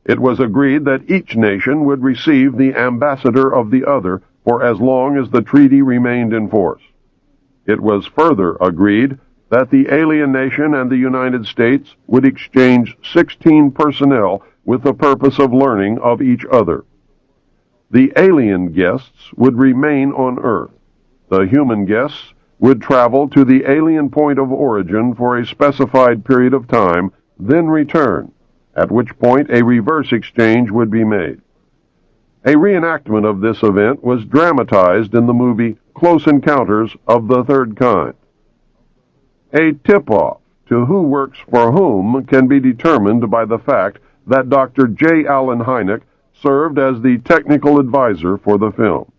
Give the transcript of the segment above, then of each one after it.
It was agreed that each nation would receive the ambassador of the other for as long as the treaty remained in force. It was further agreed that the alien nation and the United States would exchange 16 personnel with the purpose of learning of each other. The alien guests would remain on Earth. The human guests would travel to the alien point of origin for a specified period of time, then return, at which point a reverse exchange would be made. A reenactment of this event was dramatized in the movie Close Encounters of the Third Kind. A tip-off to who works for whom can be determined by the fact that Dr. J. Allen Hynek served as the technical advisor for the film.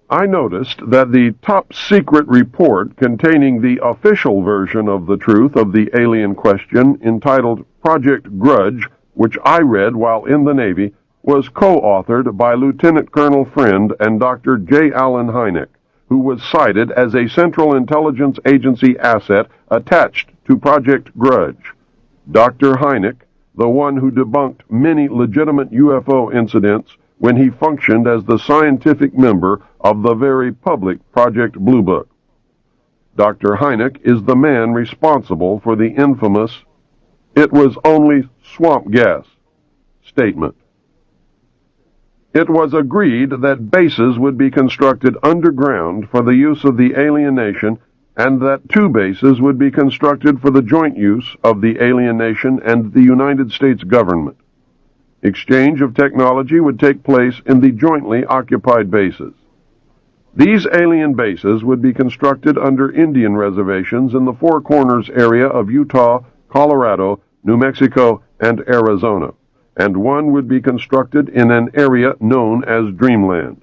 I noticed that the top-secret report containing the official version of the truth of the alien question, entitled Project Grudge, which I read while in the Navy, was co-authored by Lieutenant Colonel Friend and Dr. J. Allen Hynek, who was cited as a Central Intelligence Agency asset attached to Project Grudge. Dr. Hynek, the one who debunked many legitimate UFO incidents when he functioned as the scientific member of the very public Project Blue Book. Dr. Hynek is the man responsible for the infamous "it was only swamp gas" statement. It was agreed that bases would be constructed underground for the use of the alien nation, and that 2 bases would be constructed for the joint use of the alien nation and the United States government. Exchange of technology would take place in the jointly occupied bases. These alien bases would be constructed under Indian reservations in the Four Corners area of Utah, Colorado, New Mexico, and Arizona, and one would be constructed in an area known as Dreamland.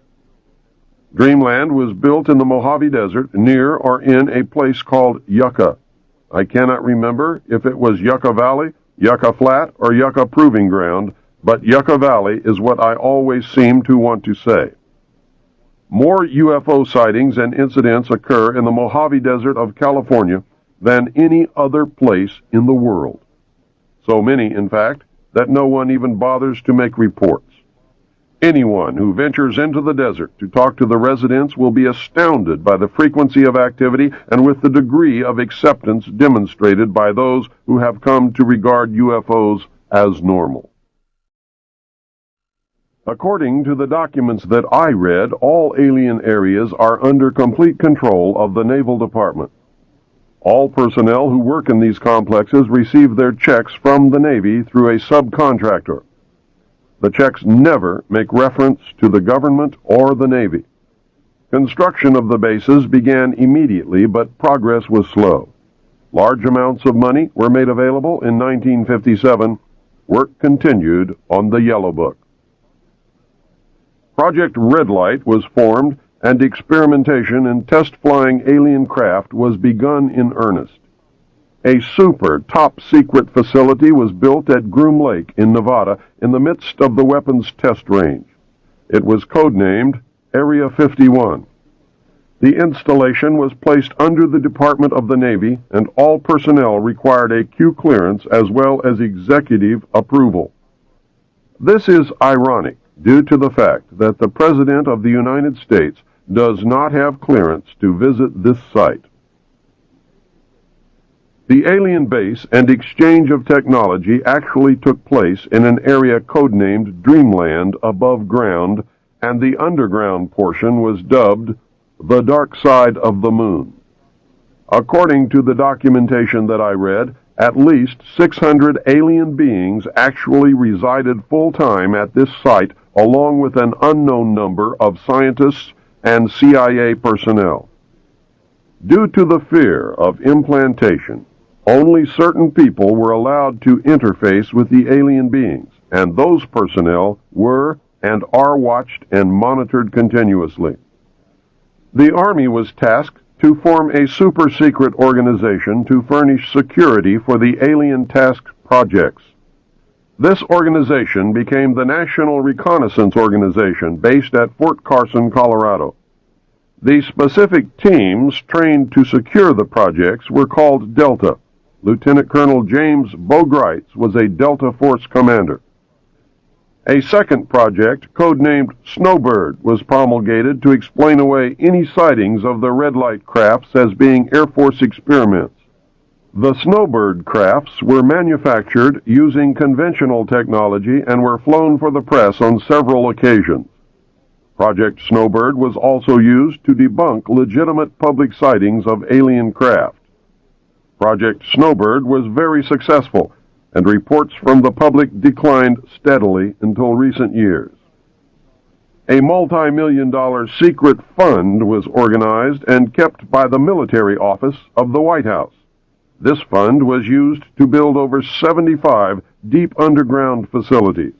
Dreamland was built in the Mojave Desert near or in a place called Yucca. I cannot remember if it was Yucca Valley, Yucca Flat, or Yucca Proving Ground, but Yucca Valley is what I always seem to want to say. More UFO sightings and incidents occur in the Mojave Desert of California than any other place in the world. So many, in fact, that no one even bothers to make reports. Anyone who ventures into the desert to talk to the residents will be astounded by the frequency of activity and with the degree of acceptance demonstrated by those who have come to regard UFOs as normal. According to the documents that I read, all alien areas are under complete control of the Naval Department. All personnel who work in these complexes receive their checks from the Navy through a subcontractor. The checks never make reference to the government or the Navy. Construction of the bases began immediately, but progress was slow. Large amounts of money were made available in 1957. Work continued on the Yellow Book. Project Red Light was formed, and experimentation in test-flying alien craft was begun in earnest. A super top-secret facility was built at Groom Lake in Nevada in the midst of the weapons test range. It was codenamed Area 51. The installation was placed under the Department of the Navy, and all personnel required a Q clearance as well as executive approval. This is ironic due to the fact that the President of the United States does not have clearance to visit this site. The alien base and exchange of technology actually took place in an area codenamed Dreamland above ground, and the underground portion was dubbed the Dark Side of the Moon. According to the documentation that I read, at least 600 alien beings actually resided full-time at this site, along with an unknown number of scientists and CIA personnel. Due to the fear of implantation, only certain people were allowed to interface with the alien beings, and those personnel were and are watched and monitored continuously. The Army was tasked to form a super-secret organization to furnish security for the alien task projects. This organization became the National Reconnaissance Organization based at Fort Carson, Colorado. The specific teams trained to secure the projects were called Delta. Lieutenant Colonel James Bogreitz was a Delta Force commander. A second project, codenamed Snowbird, was promulgated to explain away any sightings of the red light crafts as being Air Force experiments. The Snowbird crafts were manufactured using conventional technology and were flown for the press on several occasions. Project Snowbird was also used to debunk legitimate public sightings of alien craft. Project Snowbird was very successful, and reports from the public declined steadily until recent years. A multi-million-dollar secret fund was organized and kept by the military office of the White House. This fund was used to build over 75 deep underground facilities.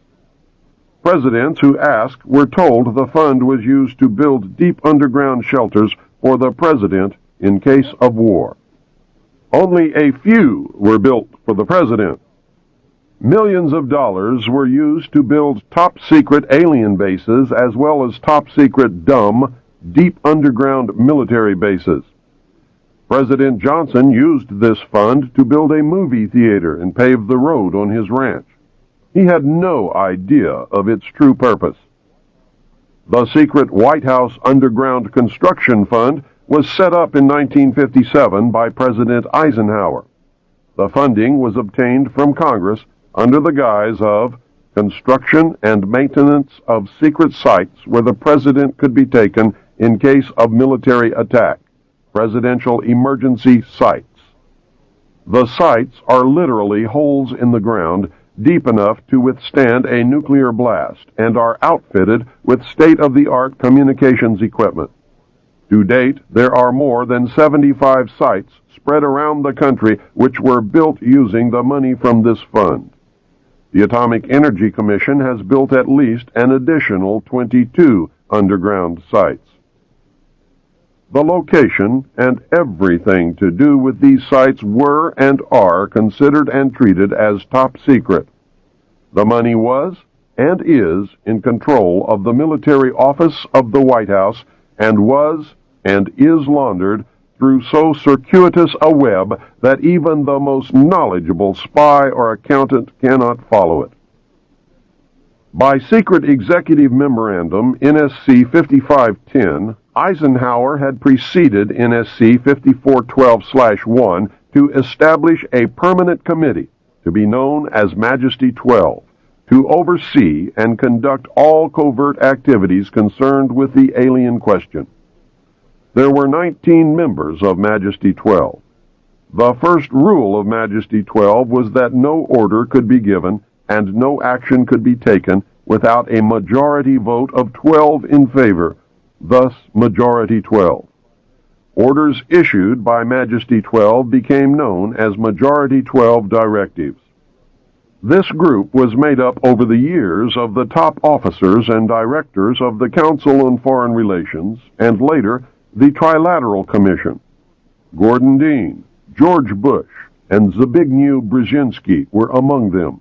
Presidents who asked were told the fund was used to build deep underground shelters for the president in case of war. Only a few were built for the president. Millions of dollars were used to build top-secret alien bases as well as top-secret dumb, deep underground military bases. President Johnson used this fund to build a movie theater and pave the road on his ranch. He had no idea of its true purpose. The secret White House Underground Construction Fund was set up in 1957 by President Eisenhower. The funding was obtained from Congress under the guise of construction and maintenance of secret sites where the president could be taken in case of military attack, presidential emergency sites. The sites are literally holes in the ground deep enough to withstand a nuclear blast and are outfitted with state-of-the-art communications equipment. To date, there are more than 75 sites spread around the country which were built using the money from this fund. The Atomic Energy Commission has built at least an additional 22 underground sites. The location and everything to do with these sites were and are considered and treated as top secret. The money was and is in control of the military office of the White House and was and is laundered through so circuitous a web that even the most knowledgeable spy or accountant cannot follow it. By secret executive memorandum NSC 5510, Eisenhower had preceded NSC 5412/1 to establish a permanent committee to be known as Majesty 12 to oversee and conduct all covert activities concerned with the alien question. There were 19 members of Majesty 12. The first rule of Majesty 12 was that no order could be given and no action could be taken without a majority vote of 12 in favor, thus Majority 12. Orders issued by Majesty 12 became known as Majority 12 directives. This group was made up over the years of the top officers and directors of the Council on Foreign Relations and later the Trilateral Commission. Gordon Dean, George Bush, and Zbigniew Brzezinski were among them.